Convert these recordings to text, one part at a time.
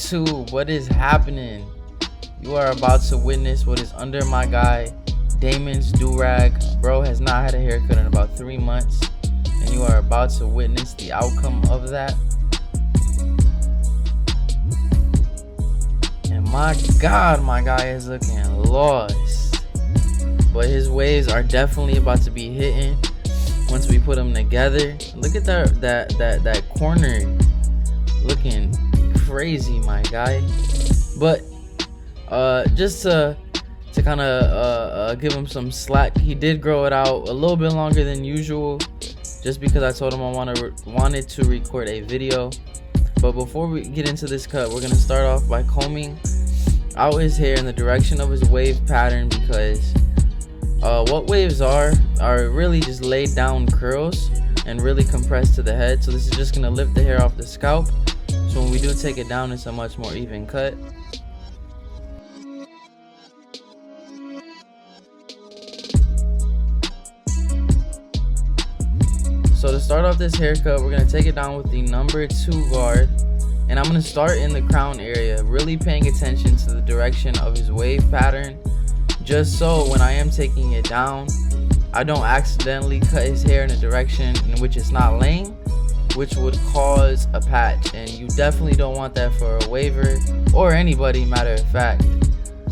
YouTube, what is happening? You are about to witness what is under my guy Damon's do-rag. Bro has not had a haircut in about 3 months, and you are about to witness the outcome of that. And my God, my guy is looking lost, but his waves are definitely about to be hitting once we put them together. Look at that corner looking crazy, my guy. But just to kind of give him some slack, he did grow it out a little bit longer than usual, just because I told him I wanted to record a video. But before we get into this cut, we're gonna start off by combing out his hair in the direction of his wave pattern, because what waves are really just laid down curls and really compressed to the head. So this is just gonna lift the hair off the scalp, so when we do take it down, it's a much more even cut. So to start off this haircut, we're gonna take it down with the number 2 guard, and I'm gonna start in the crown area, really paying attention to the direction of his wave pattern, just so when I am taking it down, I don't accidentally cut his hair in a direction in which it's not laying, which would cause a patch, and you definitely don't want that for a waver or anybody, matter of fact.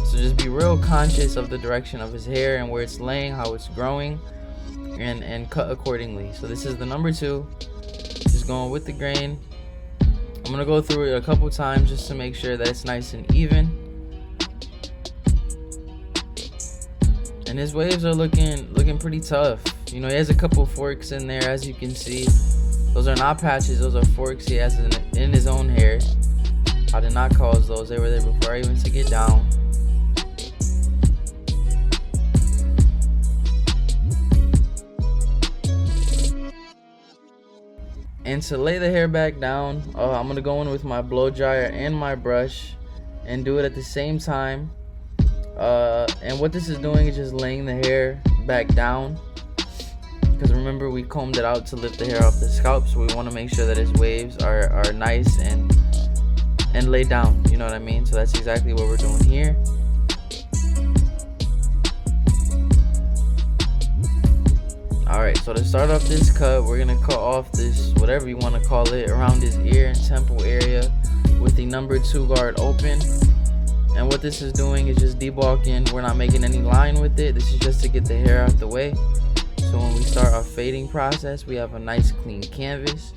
So just be real conscious of the direction of his hair and where it's laying, how it's growing, and cut accordingly. So this is the number 2, just going with the grain. I'm gonna go through it a couple times just to make sure that it's nice and even. And his waves are looking pretty tough. You know, he has a couple forks in there, as you can see. Those are not patches, those are forks he has in his own hair. I did not cause those, they were there before I even took it down. And to lay the hair back down, I'm going to go in with my blow dryer and my brush and do it at the same time. And what this is doing is just laying the hair back down, because remember, we combed it out to lift the hair off the scalp, so we want to make sure that his waves are nice and laid down, you know what I mean? So that's exactly what we're doing here. Alright, so to start off this cut, we're going to cut off this, whatever you want to call it, around his ear and temple area with the number 2 guard open. And what this is doing is just debulking. We're not making any line with it. This is just to get the hair out the way, so when we start our fading process, we have a nice clean canvas.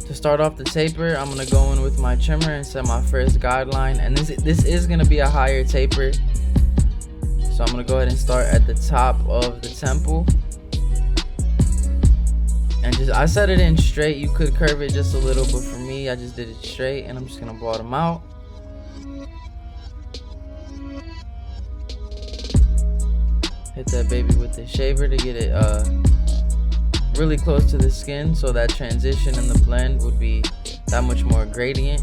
To start off the taper, I'm gonna go in with my trimmer and set my first guideline, and this is gonna be a higher taper, so I'm gonna go ahead and start at the top of the temple, and I set it in straight. You could curve it just a little, but for me, I just did it straight, and I'm just gonna bottom out. Hit that baby with the shaver to get it really close to the skin, so that transition in the blend would be that much more gradient.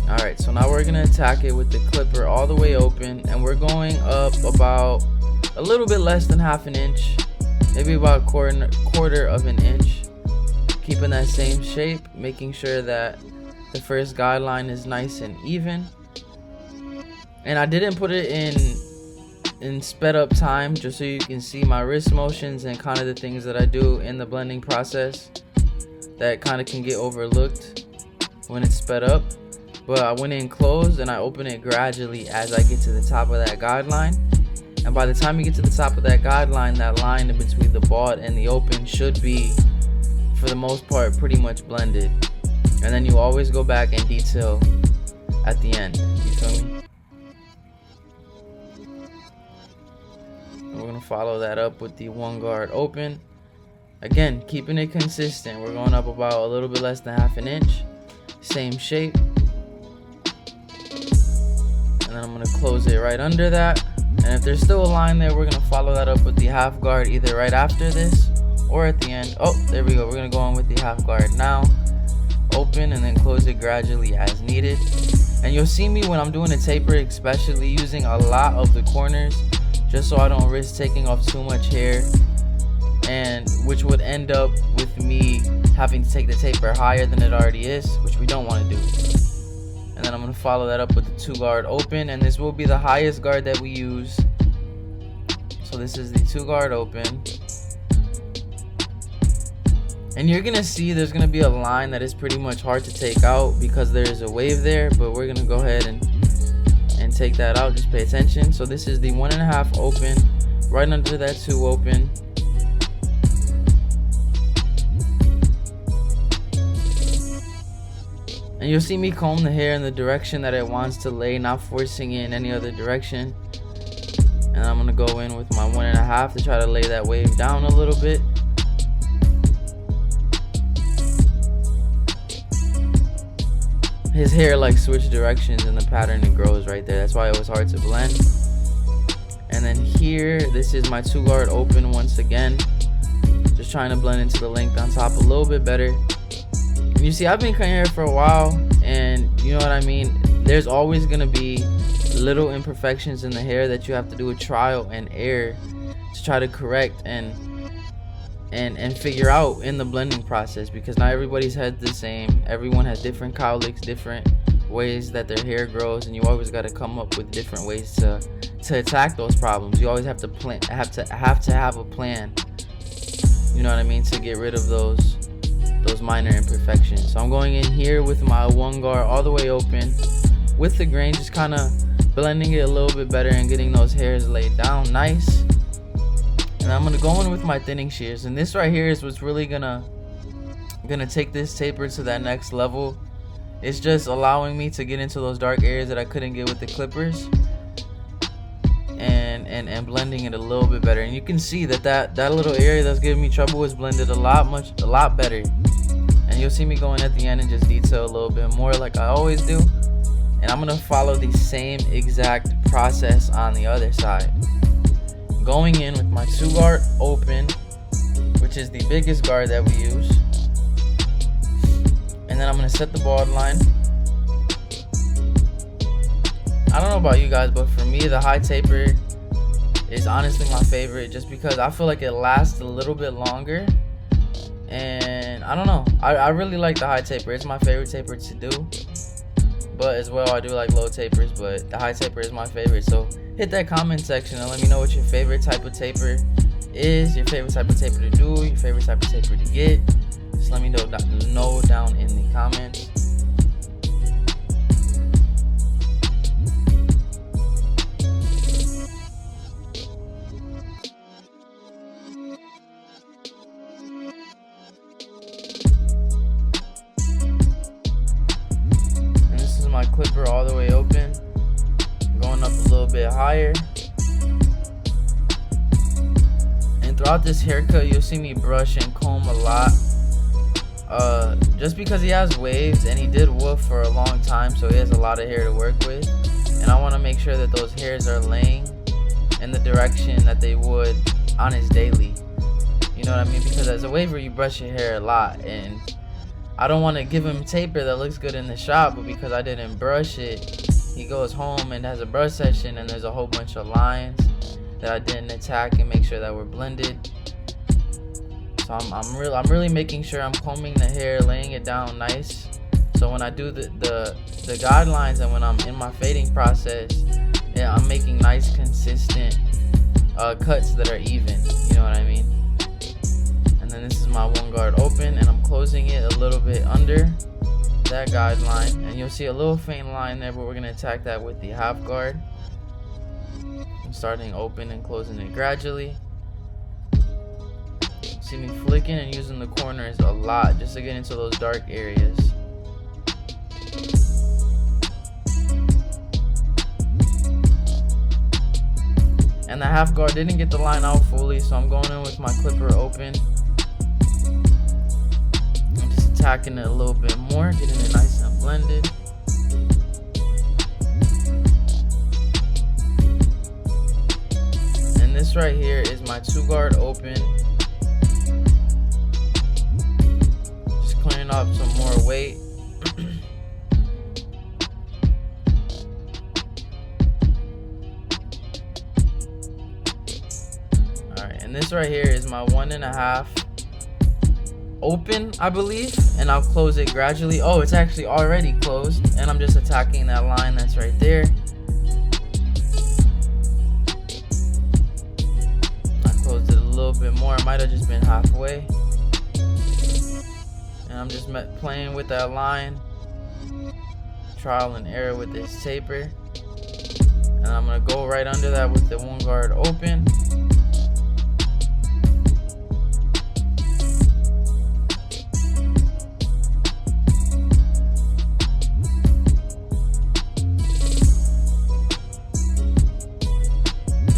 Alright, so now we're gonna attack it with the clipper all the way open, and we're going up about a little bit less than half an inch, maybe about a quarter of an inch, keeping that same shape, making sure that the first guideline is nice and even. And I didn't put it in sped up time, just so you can see my wrist motions and kind of the things that I do in the blending process that kind of can get overlooked when it's sped up. But I went in closed and I open it gradually as I get to the top of that guideline. And by the time you get to the top of that guideline, that line in between the bald and the open should be, for the most part, pretty much blended. And then you always go back and detail at the end. You feel me? We're going to follow that up with the 1 guard open. Again, keeping it consistent. We're going up about a little bit less than half an inch. Same shape. And then I'm going to close it right under that. And if there's still a line there, we're going to follow that up with the half guard either right after this or at the end. Oh, there we go. We're going to go on with the half guard now. Open and then close it gradually as needed. And you'll see me when I'm doing a taper, especially using a lot of the corners, just so I don't risk taking off too much hair, and which would end up with me having to take the taper higher than it already is, which we don't want to do. And then I'm going to follow that up with the 2 guard open, and this will be the highest guard that we use. So this is the 2 guard open. And you're going to see there's going to be a line that is pretty much hard to take out because there is a wave there, but we're going to go ahead and take that out. Just pay attention. So this is the 1.5 open, right under that 2 open. And you'll see me comb the hair in the direction that it wants to lay, not forcing it in any other direction. And I'm going to go in with my 1.5 to try to lay that wave down a little bit. His hair like switch directions in the pattern it grows right there. That's why it was hard to blend. And then here, this is my 2 guard open once again. Just trying to blend into the length on top a little bit better. And you see, I've been cutting hair for a while, and you know what I mean? There's always gonna be little imperfections in the hair that you have to do a trial and error to try to correct and figure out in the blending process, because not everybody's head's the same. Everyone has different cowlicks, different ways that their hair grows, and you always got to come up with different ways to attack those problems. You always have to have a plan, you know what I mean, to get rid of those minor imperfections. So I'm going in here with my 1 guard all the way open with the grain, just kind of blending it a little bit better and getting those hairs laid down nice. And I'm gonna go in with my thinning shears, and this right here is what's really gonna take this taper to that next level. It's just allowing me to get into those dark areas that I couldn't get with the clippers, and blending it a little bit better. And you can see that little area that's giving me trouble is blended a lot better. And you'll see me going at the end and just detail a little bit more like I always do. And I'm gonna follow the same exact process on the other side. Going in with my 2 guard open, which is the biggest guard that we use. And then I'm going to set the bald line. I don't know about you guys, but for me, the high taper is honestly my favorite, just because I feel like it lasts a little bit longer. And I don't know, I really like the high taper. It's my favorite taper to do. But as well, I do like low tapers, but the high taper is my favorite. So hit that comment section and let me know what your favorite type of taper is, your favorite type of taper to do, your favorite type of taper to get. Just let me know down in the comments. My clipper all the way open, going up a little bit higher. And throughout this haircut, you'll see me brush and comb a lot, just because he has waves and he did woof for a long time, so he has a lot of hair to work with. And I want to make sure that those hairs are laying in the direction that they would on his daily, you know what I mean? Because as a waver, you brush your hair a lot, and I don't want to give him taper that looks good in the shop, but because I didn't brush it, he goes home and has a brush session and there's a whole bunch of lines that I didn't attack and make sure that we're blended. So I'm really making sure I'm combing the hair, laying it down nice. So when I do the guidelines and when I'm in my fading process, yeah, I'm making nice consistent cuts that are even, you know what I mean? And then this is my 1 guard open, and I'm closing it a little bit under that guideline, and you'll see a little faint line there, but we're going to attack that with the 1/2 guard. I'm starting open and closing it gradually. See me flicking and using the corners a lot just to get into those dark areas. And the 1/2 guard didn't get the line out fully, so I'm going in with my clipper open. I'm just attacking it a little bit more, getting it nice and blended. And this right here is my 2 guard open. Just clearing up some more weight. and this right here is my 1.5 open, I believe, and I'll close it gradually. Oh, it's actually already closed, and I'm just attacking that line that's right there. I closed it a little bit more. It might have just been halfway, and I'm just playing with that line, trial and error with this taper, and I'm gonna go right under that with the 1 guard open.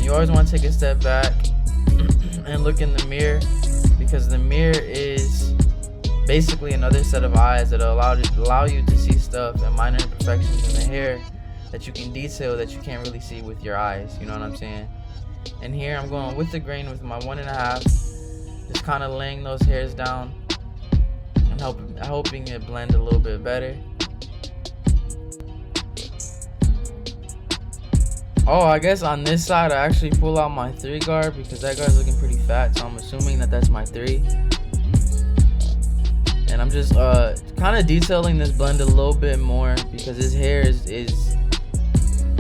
You always want to take a step back and look in the mirror, because the mirror is basically another set of eyes that allow you to see stuff and minor imperfections in the hair that you can detail that you can't really see with your eyes. You know what I'm saying? And here I'm going with the grain with my 1.5, just kind of laying those hairs down and hoping it blend a little bit better. Oh, I guess on this side I actually pull out my 3 guard because that guard's looking pretty fat, so I'm assuming that that's my 3. And I'm just kind of detailing this blend a little bit more because his hair is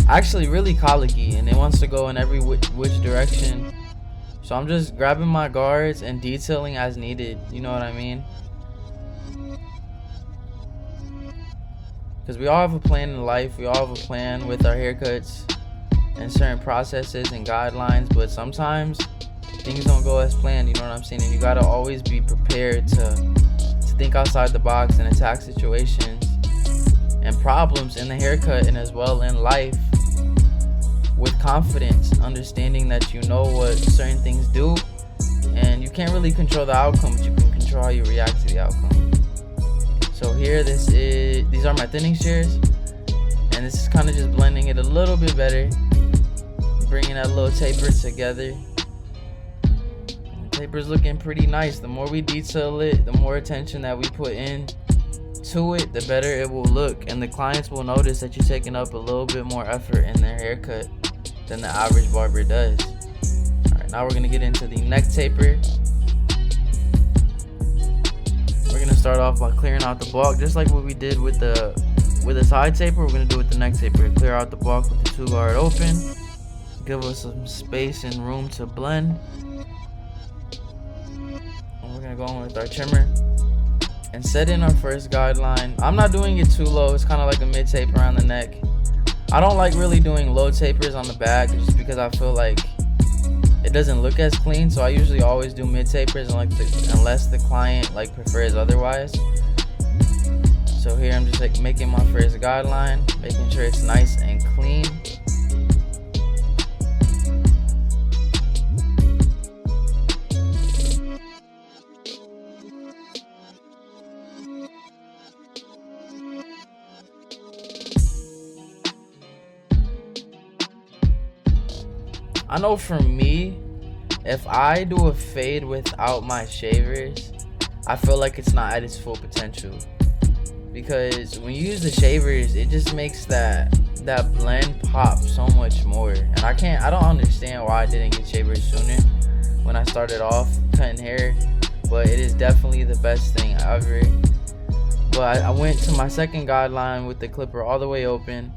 actually really colicky and it wants to go in every which direction. So I'm just grabbing my guards and detailing as needed, you know what I mean? Because we all have a plan in life, we all have a plan with our haircuts and certain processes and guidelines, but sometimes things don't go as planned, you know what I'm saying? And you gotta always be prepared to think outside the box and attack situations and problems in the haircut and as well in life with confidence, understanding that you know what certain things do and you can't really control the outcome, but you can control how you react to the outcome. So here, these are my thinning shears, and this is kind of just blending it a little bit better, bringing that little taper together. The taper's looking pretty nice. The more we detail it, the more attention that we put in to it, the better it will look, and the clients will notice that you're taking up a little bit more effort in their haircut than the average barber does. Alright, now we're gonna get into the neck taper. We're gonna start off by clearing out the bulk, just like what we did with the side taper. We're gonna do with the neck taper. Clear out the bulk with the 2 guard open, give us some space and room to blend, and we're gonna go in with our trimmer and set in our first guideline. I'm not doing it too low, it's kind of like a mid taper around the neck. I don't like really doing low tapers on the back just because I feel like it doesn't look as clean, so I usually always do mid tapers unless the client prefers otherwise. So here I'm just making my first guideline, making sure it's nice and clean. I know for me, if I do a fade without my shavers, I feel like it's not at its full potential. Because when you use the shavers, it just makes that blend pop so much more. And I don't understand why I didn't get shavers sooner when I started off cutting hair. But it is definitely the best thing ever. But I went to my second guideline with the clipper all the way open.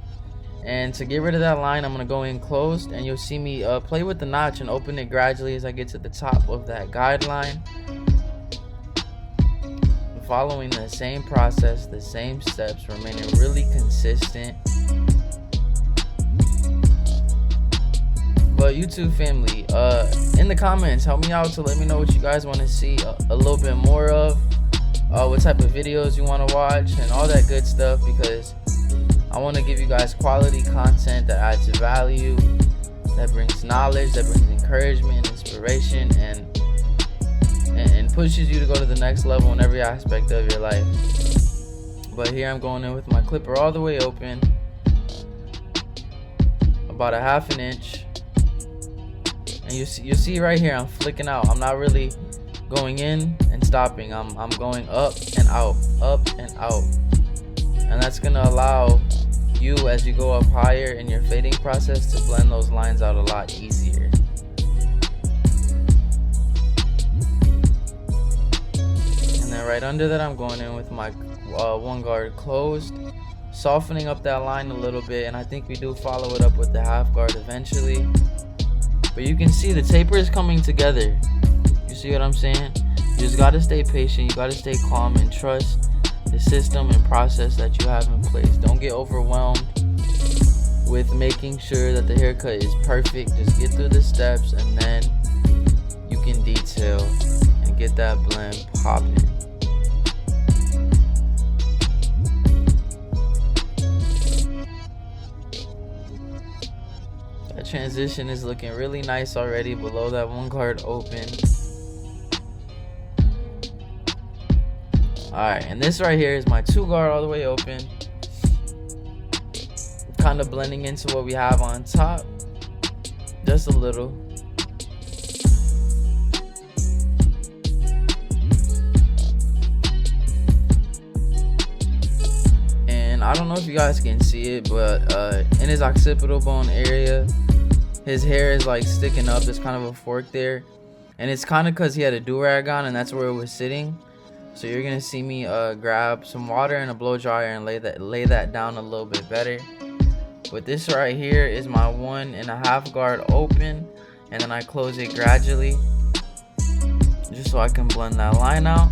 And to get rid of that line, I'm going to go in closed, and you'll see me play with the notch and open it gradually as I get to the top of that guideline. Following the same process, the same steps, remaining really consistent. But YouTube family, in the comments, help me out to let me know what you guys want to see a little bit more of, what type of videos you want to watch and all that good stuff, because I want to give you guys quality content that adds value, that brings knowledge, that brings encouragement, inspiration, and pushes you to go to the next level in every aspect of your life. But here I'm going in with my clipper all the way open, about 1/2 inch, and you see right here I'm flicking out. I'm not really going in and stopping. I'm going up and out, and that's gonna allow you, as you go up higher in your fading process, to blend those lines out a lot easier. right under that, I'm going in with my one guard closed, softening up that line a little bit, and I think we do follow it up with the half guard eventually. But you can see the taper is coming together. You see what I'm saying? You just gotta stay patient, you gotta stay calm and trust the system and process that you have in place. Don't get overwhelmed with making sure that the haircut is perfect. Just get through the steps and then you can detail and get that blend popping. That transition is looking really nice already below that one guard open. Alright, and this right here is my two guard all the way open. Kind of blending into what we have on top. Just a little. And I don't know if you guys can see it, but in his occipital bone area, his hair is like sticking up. There's kind of a fork there. And it's kind of because he had a do-rag on and that's where it was sitting. So you're gonna see me grab some water and a blow dryer and lay that down a little bit better. But this right here is my 1.5 guard open, and then I close it gradually just so I can blend that line out.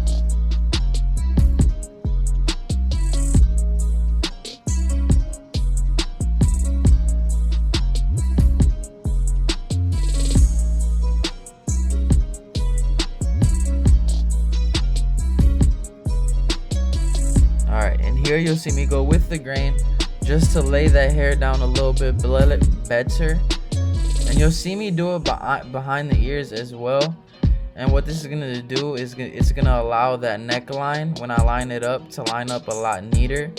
Alright, and here you'll see me go with the grain just to lay that hair down a little bit better. And you'll see me do it behind the ears as well. And what this is going to do is it's going to allow that neckline, when I line it up, to line up a lot neater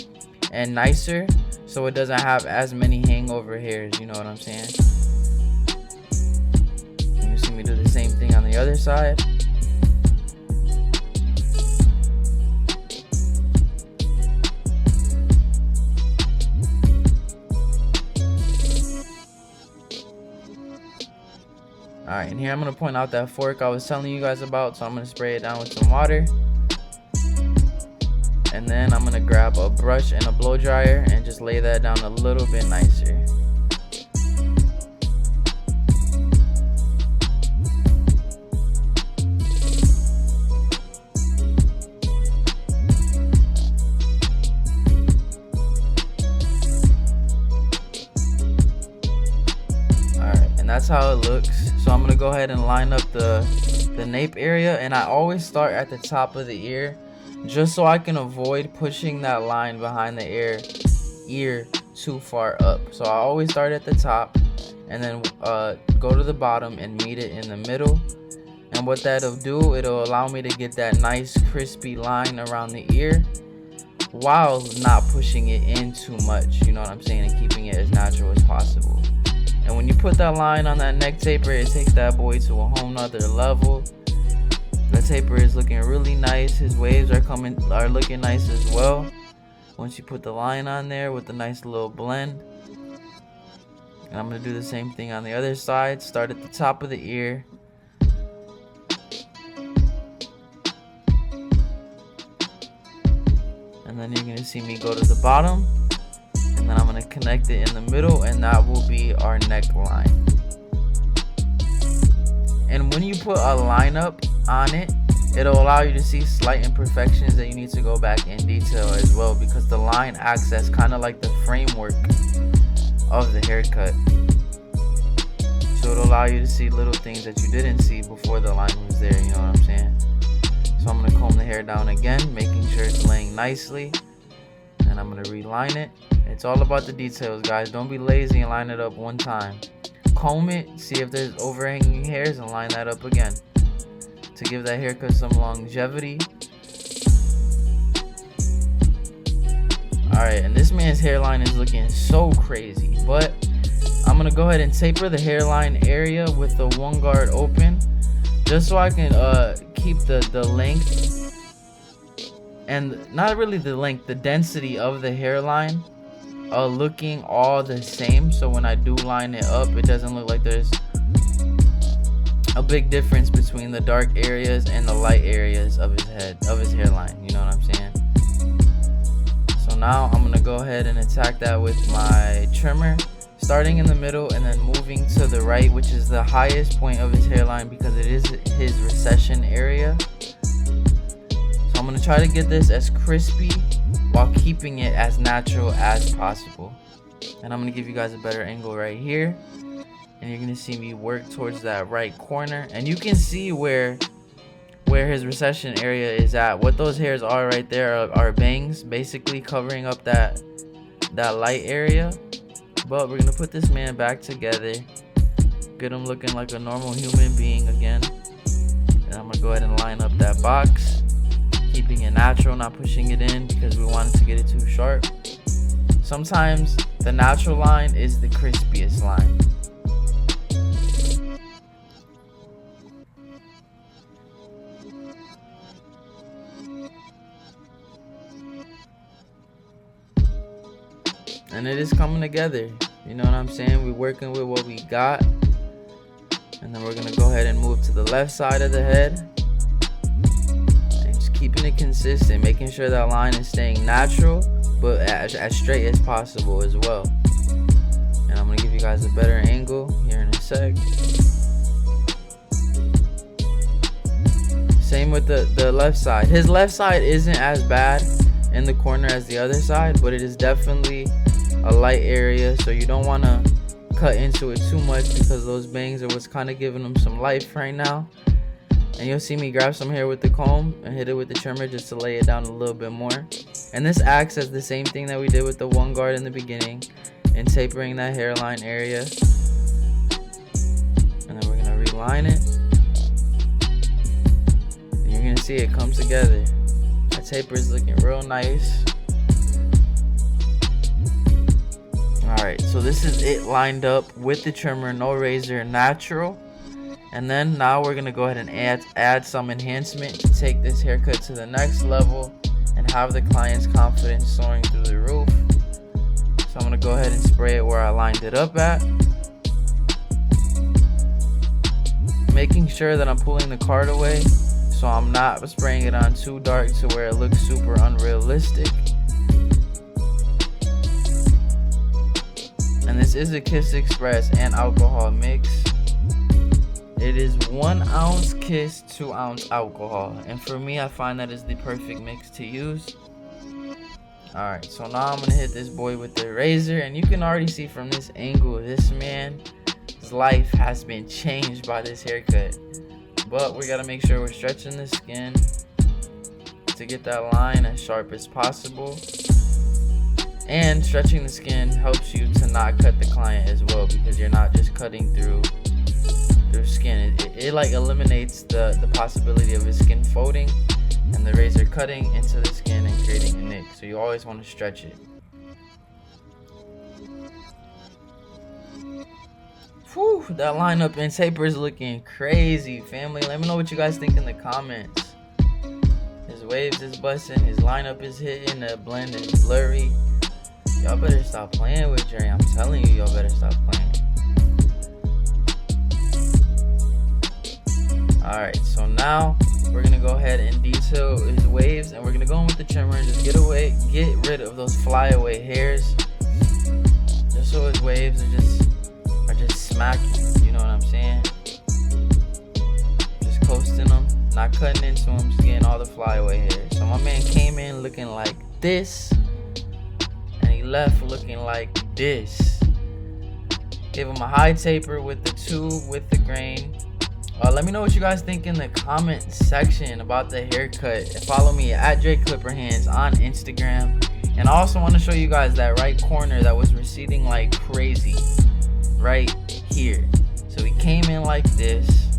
and nicer, so it doesn't have as many hangover hairs, you know what I'm saying? And you'll see me do the same thing on the other side. Alright, and here I'm going to point out that fork I was telling you guys about, so I'm going to spray it down with some water. And then I'm going to grab a brush and a blow dryer and just lay that down a little bit nicer. Alright, and that's how it looks. So I'm going to go ahead and line up the nape area, and I always start at the top of the ear just so I can avoid pushing that line behind the ear too far up. So I always start at the top and then go to the bottom and meet it in the middle. And what that'll do, it'll allow me to get that nice crispy line around the ear while not pushing it in too much, you know what I'm saying, and keeping it as natural as possible. And when you put that line on that neck taper, it takes that boy to a whole nother level. The taper is looking really nice. His waves are looking nice as well. Once you put the line on there with a nice little blend. And I'm going to do the same thing on the other side. Start at the top of the ear. And then you're going to see me go to the bottom. And then I'm going to connect it in the middle, and that will be our neckline. And when you put a line up on it, it'll allow you to see slight imperfections that you need to go back and detail as well, because the line acts as kind of like the framework of the haircut. So it'll allow you to see little things that you didn't see before the line was there, you know what I'm saying? So I'm going to comb the hair down again, making sure it's laying nicely. And I'm going to reline it. It's all about the details, guys. Don't be lazy and line it up one time. Comb it, see if there's overhanging hairs, and line that up again to give that haircut some longevity. Alright, and this man's hairline is looking so crazy, but I'm going to go ahead and taper the hairline area with the one guard open just so I can keep the length, and not really the length, the density of the hairline looking all the same. So when I do line it up, it doesn't look like there's a big difference between the dark areas and the light areas of his head, of his hairline. You know what I'm saying? So now I'm gonna go ahead and attack that with my trimmer, starting in the middle and then moving to the right, which is the highest point of his hairline because it is his recession area. So I'm gonna try to get this as crispy while keeping it as natural as possible. And I'm gonna give you guys a better angle right here, and you're gonna see me work towards that right corner, and you can see where his recession area is at. What those hairs are right there are bangs, basically covering up that light area. But we're gonna put this man back together, get him looking like a normal human being again. And I'm gonna go ahead and line up that box, keeping it natural, not pushing it in because we wanted to get it too sharp. Sometimes the natural line is the crispiest line. And it is coming together. You know what I'm saying? We're working with what we got. And then we're gonna go ahead and move to the left side of the head. And just keeping it consistent, making sure that line is staying natural, but as straight as possible as well. And I'm gonna give you guys a better angle here in a sec. Same with the left side. His left side isn't as bad in the corner as the other side, but it is definitely a light area, so you don't want to cut into it too much because those bangs are what's kind of giving them some life right now. And you'll see me grab some hair with the comb and hit it with the trimmer just to lay it down a little bit more. And this acts as the same thing that we did with the one guard in the beginning and tapering that hairline area. And then we're gonna reline it, and you're gonna see it come together. That taper is looking real nice. Alright, so this is it lined up with the trimmer, no razor, natural. And then now we're gonna go ahead and add some enhancement to take this haircut to the next level and have the client's confidence soaring through the roof. So I'm gonna go ahead and spray it where I lined it up at, making sure that I'm pulling the card away so I'm not spraying it on too dark to where it looks super unrealistic. And this is a Kiss Express and alcohol mix. It is 1 ounce Kiss, 2 ounce alcohol. And for me, I find that is the perfect mix to use. Alright, so now I'm going to hit this boy with the razor. And you can already see from this angle, this man's life has been changed by this haircut. But we got to make sure we're stretching the skin to get that line as sharp as possible. And stretching the skin helps you to not cut the client as well, because you're not just cutting through skin. It like eliminates the possibility of his skin folding and the razor cutting into the skin and creating a nick. So you always want to stretch it. Whew, that lineup and taper is looking crazy, family. Let me know what you guys think in the comments. His waves is busting, his lineup is hitting, the blend is blurry. Y'all better stop playing with Dre. I'm telling you, y'all better stop playing. Alright, so now we're gonna go ahead and detail his waves, and we're gonna go in with the trimmer and just get rid of those flyaway hairs, just so his waves are just smacking. You know what I'm saying? Just coasting them, not cutting into them, just getting all the flyaway hairs. So my man came in looking like this, and he left looking like this. Gave him a high taper with the tube with the grain. Let me know what you guys think in the comment section about the haircut. Follow me at Dreclipperhands on Instagram. And I also want to show you guys that right corner that was receding like crazy right here. So we came in like this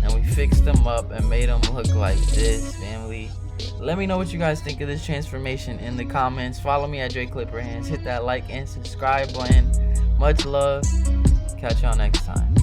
and we fixed them up and made them look like this, family. Let me know what you guys think of this transformation in the comments. Follow me at Dreclipperhands. Hit that like and subscribe button. Much love. Catch y'all next time.